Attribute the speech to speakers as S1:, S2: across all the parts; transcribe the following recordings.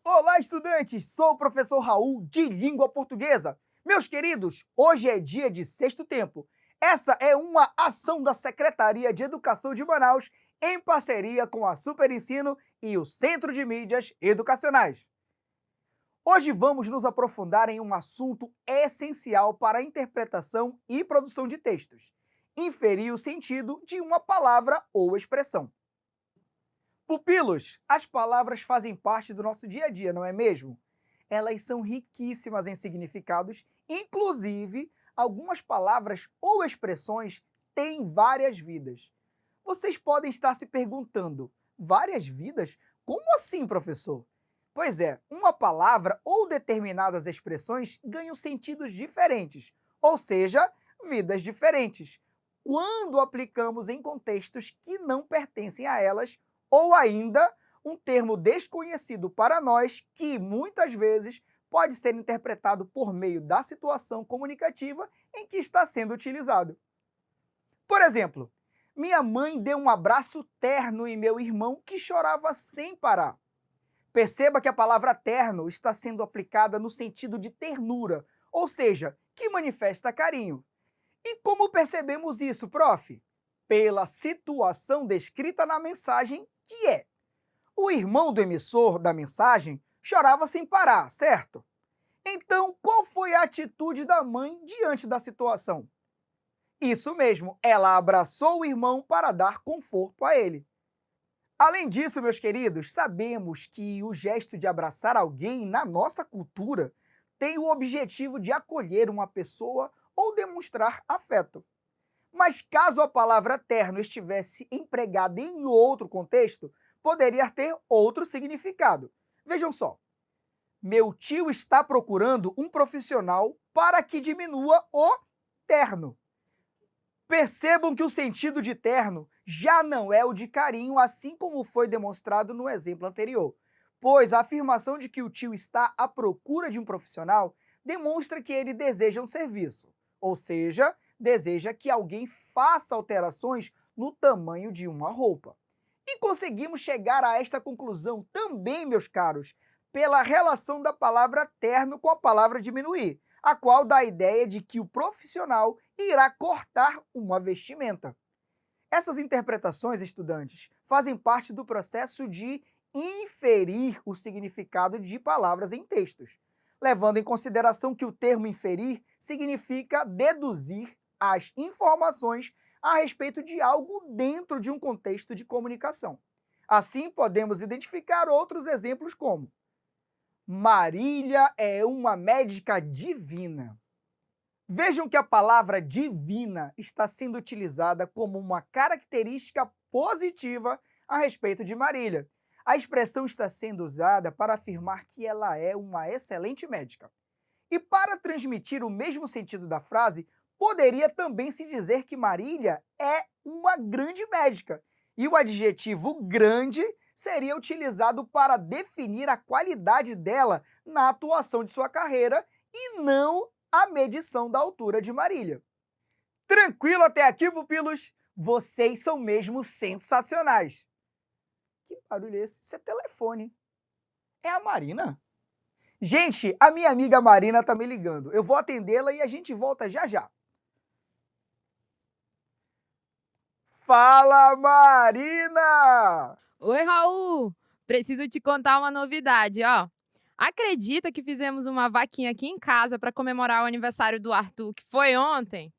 S1: Olá, estudantes! Sou o professor Raul, de Língua Portuguesa. Meus queridos, hoje é dia de Sexto Tempo. Essa é uma ação da Secretaria de Educação de Manaus em parceria com a Super Ensino e o Centro de Mídias Educacionais. Hoje vamos nos aprofundar em um assunto essencial para a interpretação e produção de textos: inferir o sentido de uma palavra ou expressão. Pupilos, as palavras fazem parte do nosso dia a dia, não é mesmo? Elas são riquíssimas em significados, inclusive algumas palavras ou expressões têm várias vidas. Vocês podem estar se perguntando: várias vidas? Como assim, professor? Pois é, uma palavra ou determinadas expressões ganham sentidos diferentes, ou seja, vidas diferentes, quando aplicamos em contextos que não pertencem a elas ou ainda um termo desconhecido para nós que muitas vezes pode ser interpretado por meio da situação comunicativa em que está sendo utilizado. Por exemplo, minha mãe deu um abraço terno em meu irmão que chorava sem parar. Perceba que a palavra terno está sendo aplicada no sentido de ternura, ou seja, que manifesta carinho. E como percebemos isso, prof? Pela situação descrita na mensagem, que é: o irmão do emissor da mensagem chorava sem parar, certo? Então, qual foi a atitude da mãe diante da situação? Isso mesmo, ela abraçou o irmão para dar conforto a ele. Além disso, meus queridos, sabemos que o gesto de abraçar alguém na nossa cultura tem o objetivo de acolher uma pessoa ou demonstrar afeto. Mas caso a palavra terno estivesse empregada em outro contexto, poderia ter outro significado. Vejam só: meu tio está procurando um profissional para que diminua o terno. Percebam que o sentido de terno já não é o de carinho, assim como foi demonstrado no exemplo anterior, pois a afirmação de que o tio está à procura de um profissional demonstra que ele deseja um serviço, ou seja, deseja que alguém faça alterações no tamanho de uma roupa. E conseguimos chegar a esta conclusão também, meus caros, pela relação da palavra terno com a palavra diminuir, a qual dá a ideia de que o profissional irá cortar uma vestimenta. Essas interpretações, estudantes, fazem parte do processo de inferir o significado de palavras em textos, levando em consideração que o termo inferir significa deduzir as informações a respeito de algo dentro de um contexto de comunicação. Assim, podemos identificar outros exemplos como: Marília é uma médica divina. Vejam que a palavra divina está sendo utilizada como uma característica positiva a respeito de Marília. A expressão está sendo usada para afirmar que ela é uma excelente médica. E para transmitir o mesmo sentido da frase, poderia também se dizer que Marília é uma grande médica. E o adjetivo grande seria utilizado para definir a qualidade dela na atuação de sua carreira e não a medição da altura de Marília. Tranquilo até aqui, pupilos? Vocês são mesmo sensacionais! Que barulho é esse? Isso é telefone. É a Marina? Gente, a minha amiga Marina tá me ligando. Eu vou atendê-la e a gente volta já já. Fala, Marina!
S2: Oi, Raul! Preciso te contar uma novidade, ó. Acredita que fizemos uma vaquinha aqui em casa para comemorar o aniversário do Arthur, que foi ontem?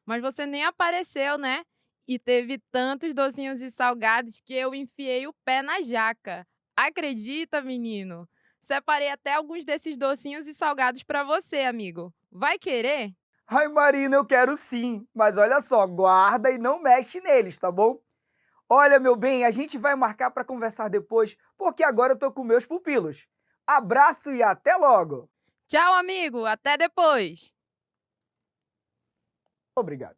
S2: Mas você nem apareceu, né? E teve tantos docinhos e salgados que eu enfiei o pé na jaca. Acredita, menino? Separei até alguns desses docinhos e salgados para você, amigo. Vai querer?
S1: Ai, Marina, eu quero sim, mas olha só, guarda e não mexe neles, tá bom? Olha, meu bem, a gente vai marcar para conversar depois, porque agora eu tô com meus pupilos. Abraço e até logo!
S2: Tchau, amigo! Até depois!
S1: Obrigado.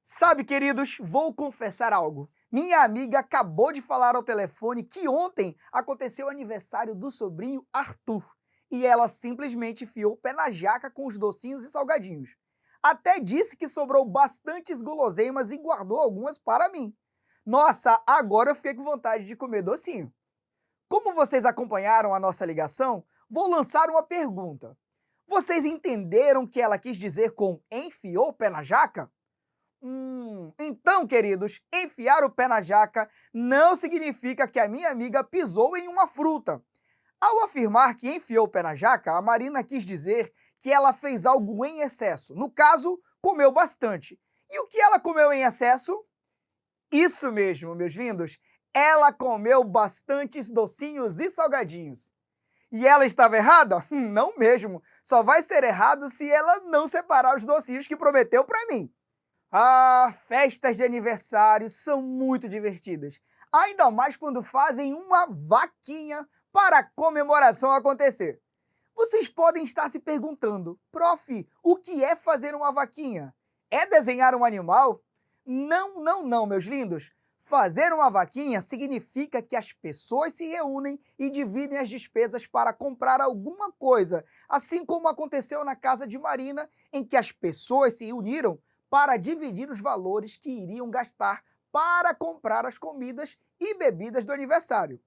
S1: Sabe, queridos, vou confessar algo. Minha amiga acabou de falar ao telefone que ontem aconteceu o aniversário do sobrinho Arthur. E ela simplesmente enfiou o pé na jaca com os docinhos e salgadinhos. Até disse que sobrou bastantes guloseimas e guardou algumas para mim. Nossa, agora eu fiquei com vontade de comer docinho. Como vocês acompanharam a nossa ligação, vou lançar uma pergunta. Vocês entenderam o que ela quis dizer com enfiou o pé na jaca? Então, queridos, enfiar o pé na jaca não significa que a minha amiga pisou em uma fruta. Ao afirmar que enfiou o pé na jaca, a Marina quis dizer que ela fez algo em excesso. No caso, comeu bastante. E o que ela comeu em excesso? Isso mesmo, meus lindos. Ela comeu bastantes docinhos e salgadinhos. E ela estava errada? Não mesmo. Só vai ser errado se ela não separar os docinhos que prometeu para mim. Ah, festas de aniversário são muito divertidas. Ainda mais quando fazem uma vaquinha para a comemoração acontecer. Vocês podem estar se perguntando, prof, o que é fazer uma vaquinha? É desenhar um animal? Não, meus lindos. Fazer uma vaquinha significa que as pessoas se reúnem e dividem as despesas para comprar alguma coisa, assim como aconteceu na casa de Marina, em que as pessoas se uniram para dividir os valores que iriam gastar para comprar as comidas e bebidas do aniversário.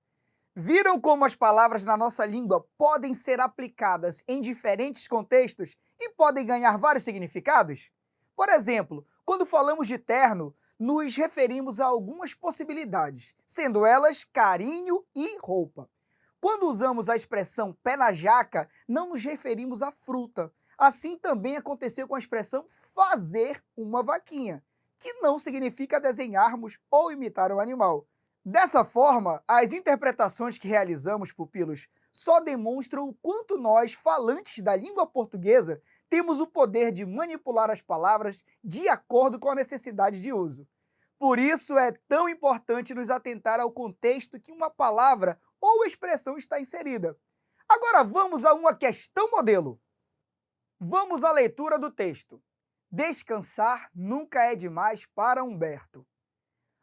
S1: Viram como as palavras na nossa língua podem ser aplicadas em diferentes contextos e podem ganhar vários significados? Por exemplo, quando falamos de terno, nos referimos a algumas possibilidades, sendo elas carinho e roupa. Quando usamos a expressão pé na jaca, não nos referimos à fruta. Assim também aconteceu com a expressão fazer uma vaquinha, que não significa desenharmos ou imitar um animal. Dessa forma, as interpretações que realizamos, pupilos, só demonstram o quanto nós, falantes da língua portuguesa, temos o poder de manipular as palavras de acordo com a necessidade de uso. Por isso é tão importante nos atentar ao contexto que uma palavra ou expressão está inserida. Agora vamos a uma questão modelo. Vamos à leitura do texto. Descansar nunca é demais para Humberto.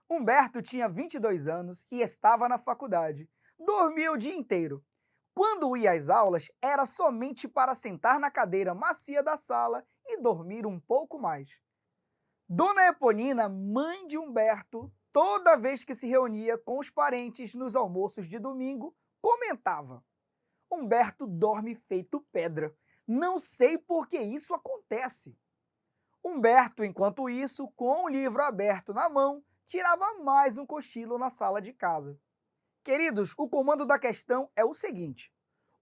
S1: Humberto tinha 22 anos e estava na faculdade. Dormia o dia inteiro. Quando ia às aulas, era somente para sentar na cadeira macia da sala e dormir um pouco mais. Dona Eponina, mãe de Humberto, toda vez que se reunia com os parentes nos almoços de domingo, comentava: Humberto dorme feito pedra. Não sei por que isso acontece. Humberto, enquanto isso, com o livro aberto na mão, tirava mais um cochilo na sala de casa. Queridos, o comando da questão é o seguinte: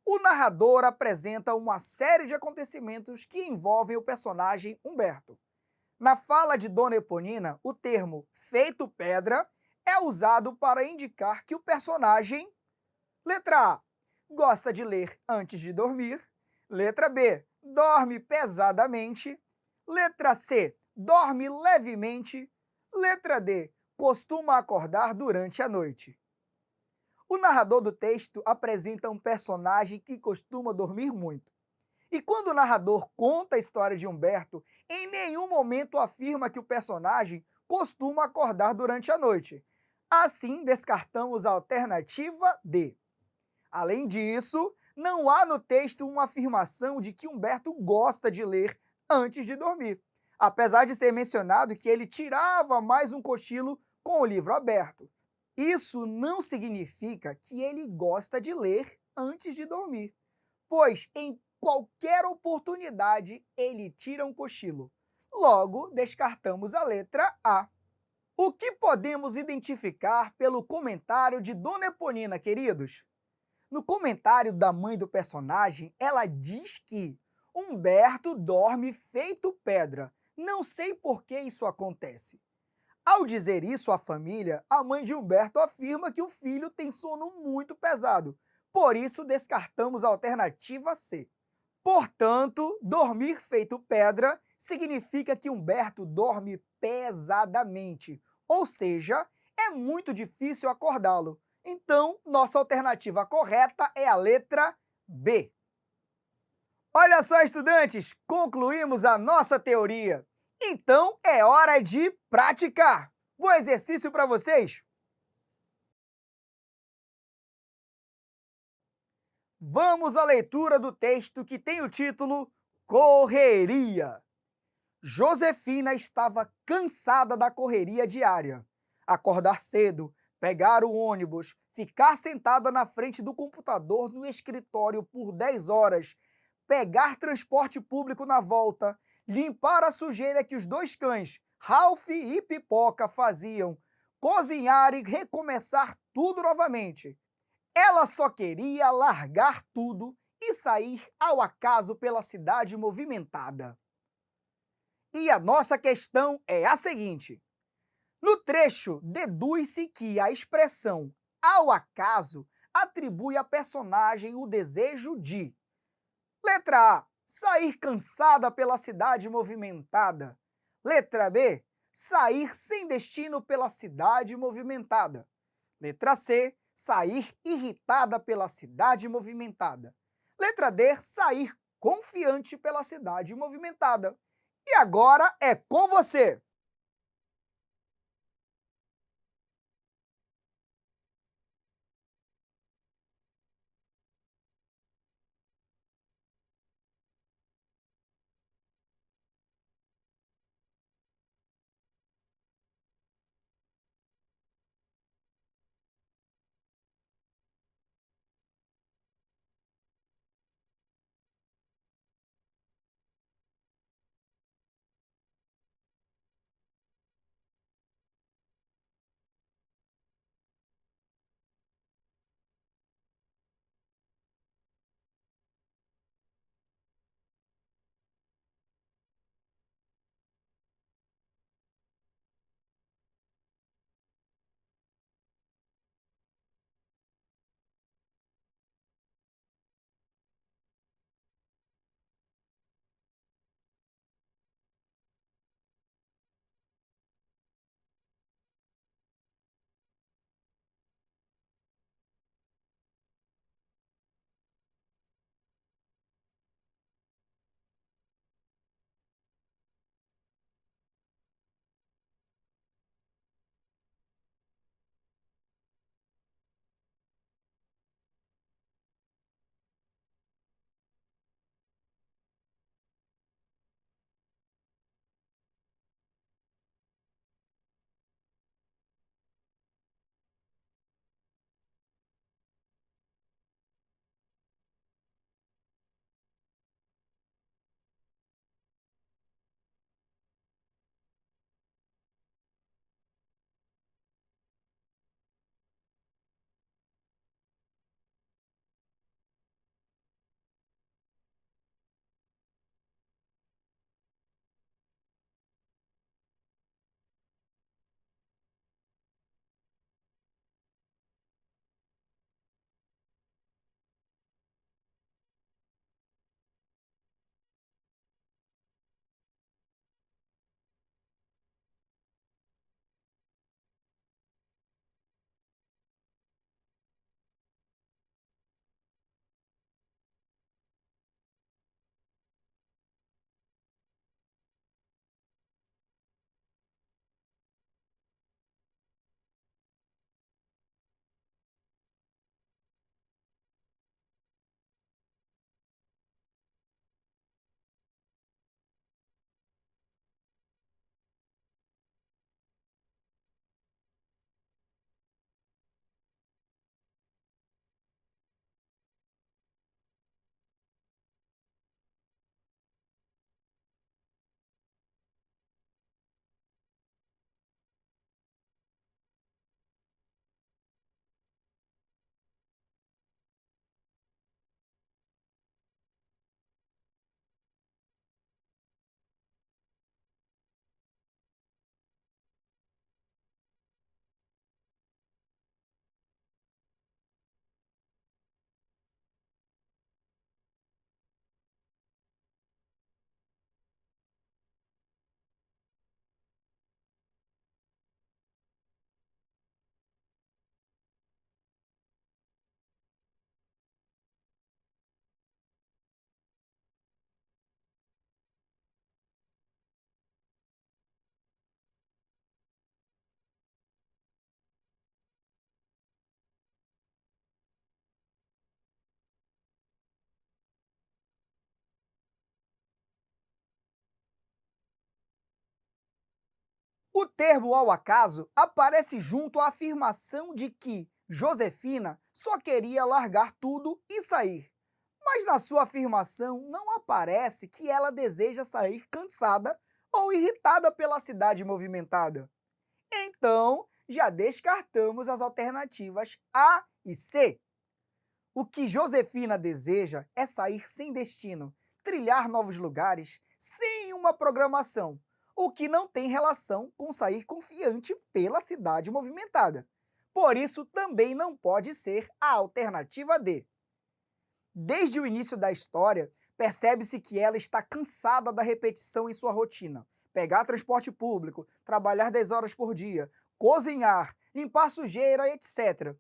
S1: o narrador apresenta uma série de acontecimentos que envolvem o personagem Humberto. Na fala de Dona Eponina, o termo feito pedra é usado para indicar que o personagem, letra A, gosta de ler antes de dormir, letra B, dorme pesadamente, letra C, dorme levemente, letra D, costuma acordar durante a noite. O narrador do texto apresenta um personagem que costuma dormir muito. E quando o narrador conta a história de Humberto, em nenhum momento afirma que o personagem costuma acordar durante a noite. Assim, descartamos a alternativa D. Além disso, não há no texto uma afirmação de que Humberto gosta de ler antes de dormir, apesar de ser mencionado que ele tirava mais um cochilo com o livro aberto. Isso não significa que ele gosta de ler antes de dormir, pois em qualquer oportunidade ele tira um cochilo. Logo, descartamos a letra A. O que podemos identificar pelo comentário de Dona Eponina, queridos? No comentário da mãe do personagem, ela diz que Humberto dorme feito pedra. Não sei por que isso acontece. Ao dizer isso à família, a mãe de Humberto afirma que o filho tem sono muito pesado. Por isso, descartamos a alternativa C. Portanto, dormir feito pedra significa que Humberto dorme pesadamente, ou seja, é muito difícil acordá-lo. Então, nossa alternativa correta é a letra B. Olha só, estudantes, concluímos a nossa teoria. Então, é hora de praticar. Bom exercício para vocês! Vamos à leitura do texto que tem o título Correria. Josefina estava cansada da correria diária. Acordar cedo, pegar o ônibus, Ficar sentada na frente do computador no escritório por 10 horas, pegar transporte público na volta, limpar a sujeira que os dois cães, Ralph e Pipoca, faziam, cozinhar e recomeçar tudo novamente. Ela só queria largar tudo e sair ao acaso pela cidade movimentada. E a nossa questão é a seguinte: no trecho, deduz-se que a expressão ao acaso atribui à personagem o desejo de: letra A, sair cansada pela cidade movimentada. Letra B, sair sem destino pela cidade movimentada. Letra C, sair irritada pela cidade movimentada. Letra D, sair confiante pela cidade movimentada. E agora é com você! O termo ao acaso aparece junto à afirmação de que Josefina só queria largar tudo e sair. Mas na sua afirmação não aparece que ela deseja sair cansada ou irritada pela cidade movimentada. Então, já descartamos as alternativas A e C. O que Josefina deseja é sair sem destino, trilhar novos lugares, sem uma programação, o que não tem relação com sair confiante pela cidade movimentada. Por isso, também não pode ser a alternativa D. Desde o início da história, percebe-se que ela está cansada da repetição em sua rotina. Pegar transporte público, trabalhar 10 horas por dia, cozinhar, limpar sujeira, etc.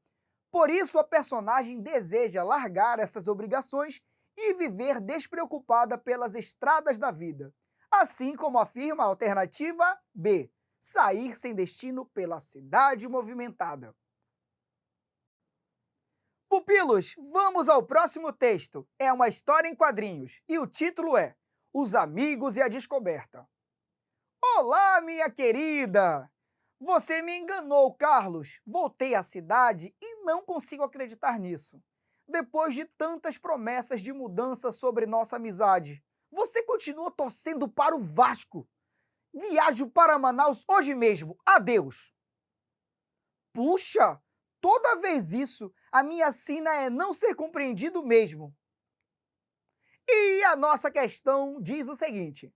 S1: Por isso, a personagem deseja largar essas obrigações e viver despreocupada pelas estradas da vida. Assim como afirma a alternativa B, sair sem destino pela cidade movimentada. Pupilos, vamos ao próximo texto. É uma história em quadrinhos e o título é Os Amigos e a Descoberta. Olá, minha querida! Você me enganou, Carlos. Voltei à cidade e não consigo acreditar nisso. Depois de tantas promessas de mudança sobre nossa amizade, você continua torcendo para o Vasco. Viajo para Manaus hoje mesmo. Adeus! Puxa, toda vez isso, a minha sina é não ser compreendido mesmo. E a nossa questão diz o seguinte: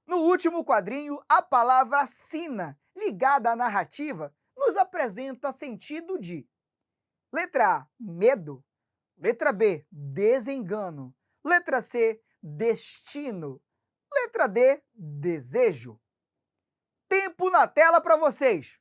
S1: no último quadrinho, a palavra sina, ligada à narrativa, nos apresenta sentido de letra A, medo, letra B, desengano, letra C, destino, letra D, desejo. Tempo na tela para vocês!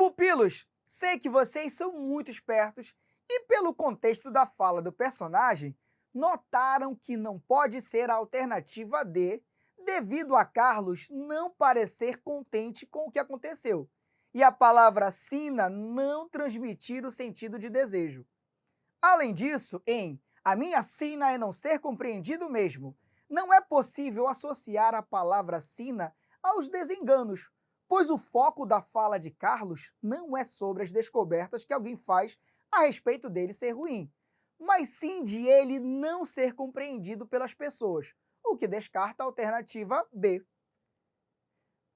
S1: Pupilos, sei que vocês são muito espertos e, pelo contexto da fala do personagem, notaram que não pode ser a alternativa D, devido a Carlos não parecer contente com o que aconteceu, e a palavra sina não transmitir o sentido de desejo. Além disso, em a minha sina é não ser compreendido mesmo, não é possível associar a palavra sina aos desenganos, pois o foco da fala de Carlos não é sobre as descobertas que alguém faz a respeito dele ser ruim, mas sim de ele não ser compreendido pelas pessoas, o que descarta a alternativa B.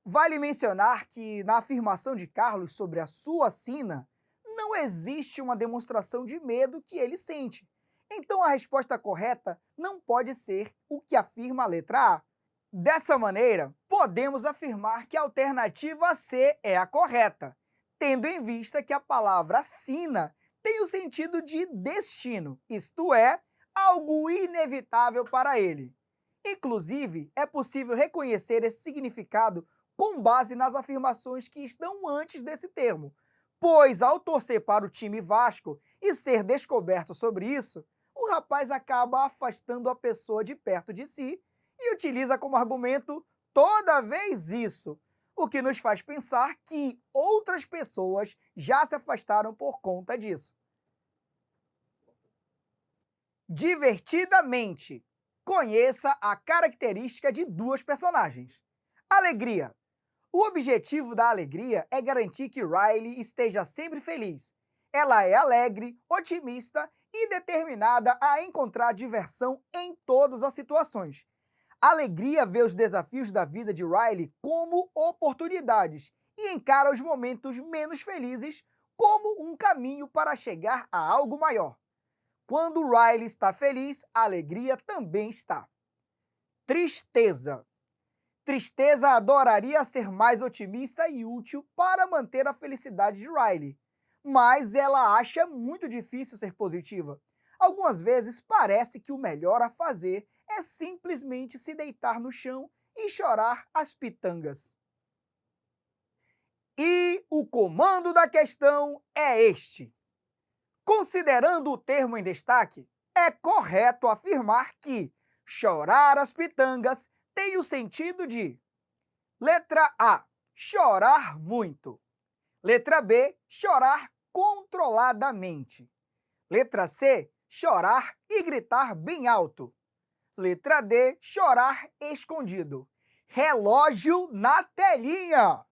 S1: Vale mencionar que, na afirmação de Carlos sobre a sua sina, não existe uma demonstração de medo que ele sente. Então a resposta correta não pode ser o que afirma a letra A. Dessa maneira, podemos afirmar que a alternativa C é a correta, tendo em vista que a palavra sina tem o sentido de destino, isto é, algo inevitável para ele. Inclusive, é possível reconhecer esse significado com base nas afirmações que estão antes desse termo, pois ao torcer para o time Vasco e ser descoberto sobre isso, o rapaz acaba afastando a pessoa de perto de si e utiliza como argumento toda vez isso, o que nos faz pensar que outras pessoas já se afastaram por conta disso. Divertidamente, conheça a característica de duas personagens. Alegria. O objetivo da alegria é garantir que Riley esteja sempre feliz. Ela é alegre, otimista e determinada a encontrar diversão em todas as situações. A alegria vê os desafios da vida de Riley como oportunidades e encara os momentos menos felizes como um caminho para chegar a algo maior. Quando Riley está feliz, a alegria também está. Tristeza. Tristeza adoraria ser mais otimista e útil para manter a felicidade de Riley, mas ela acha muito difícil ser positiva. Algumas vezes parece que o melhor a fazer é simplesmente se deitar no chão e chorar as pitangas. E o comando da questão é este. Considerando o termo em destaque, é correto afirmar que chorar as pitangas tem o sentido de: letra A, chorar muito. Letra B, chorar controladamente. Letra C, chorar e gritar bem alto. Letra D, chorar escondido. Relógio na telinha!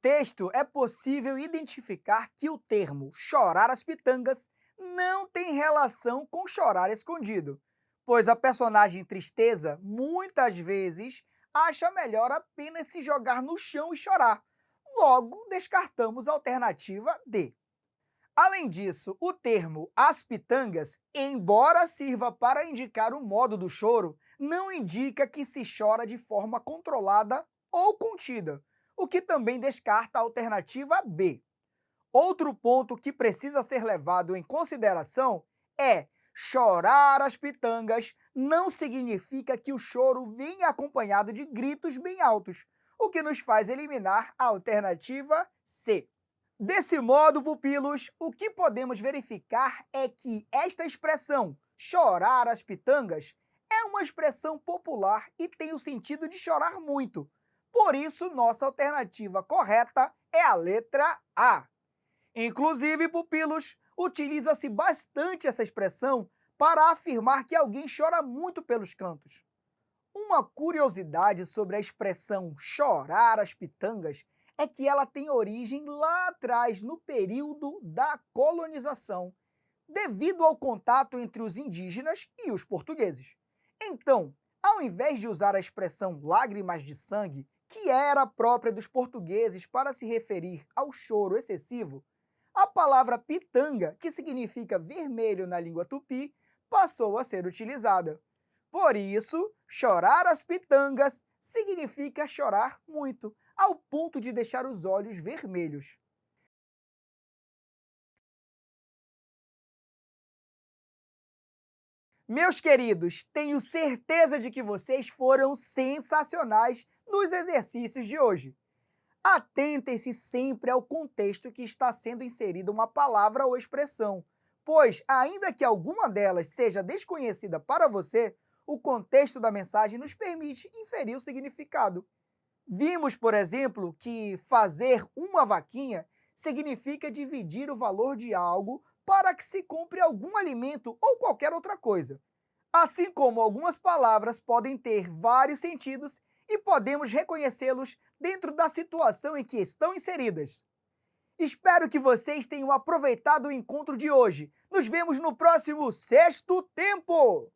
S1: texto é possível identificar que o termo chorar as pitangas não tem relação com chorar escondido, pois a personagem Tristeza muitas vezes acha melhor apenas se jogar no chão e chorar. Logo, descartamos a alternativa D. Além disso, o termo as pitangas, embora sirva para indicar o modo do choro, não indica que se chora de forma controlada ou contida, o que também descarta a alternativa B. Outro ponto que precisa ser levado em consideração é chorar as pitangas não significa que o choro venha acompanhado de gritos bem altos, o que nos faz eliminar a alternativa C. Desse modo, pupilos, o que podemos verificar é que esta expressão, chorar as pitangas, é uma expressão popular e tem o sentido de chorar muito. Por isso, nossa alternativa correta é a letra A. Inclusive, pupilos, utiliza-se bastante essa expressão para afirmar que alguém chora muito pelos cantos. Uma curiosidade sobre a expressão chorar as pitangas é que ela tem origem lá atrás, no período da colonização, devido ao contato entre os indígenas e os portugueses. Então, ao invés de usar a expressão lágrimas de sangue, que era própria dos portugueses para se referir ao choro excessivo, a palavra pitanga, que significa vermelho na língua tupi, passou a ser utilizada. Por isso, chorar as pitangas significa chorar muito, ao ponto de deixar os olhos vermelhos. Meus queridos, tenho certeza de que vocês foram sensacionais nos exercícios de hoje. Atentem-se sempre ao contexto que está sendo inserida uma palavra ou expressão, pois, ainda que alguma delas seja desconhecida para você, o contexto da mensagem nos permite inferir o significado. Vimos, por exemplo, que fazer uma vaquinha significa dividir o valor de algo para que se compre algum alimento ou qualquer outra coisa. Assim como algumas palavras podem ter vários sentidos e podemos reconhecê-los dentro da situação em que estão inseridas. Espero que vocês tenham aproveitado o encontro de hoje. Nos vemos no próximo Sexto Tempo!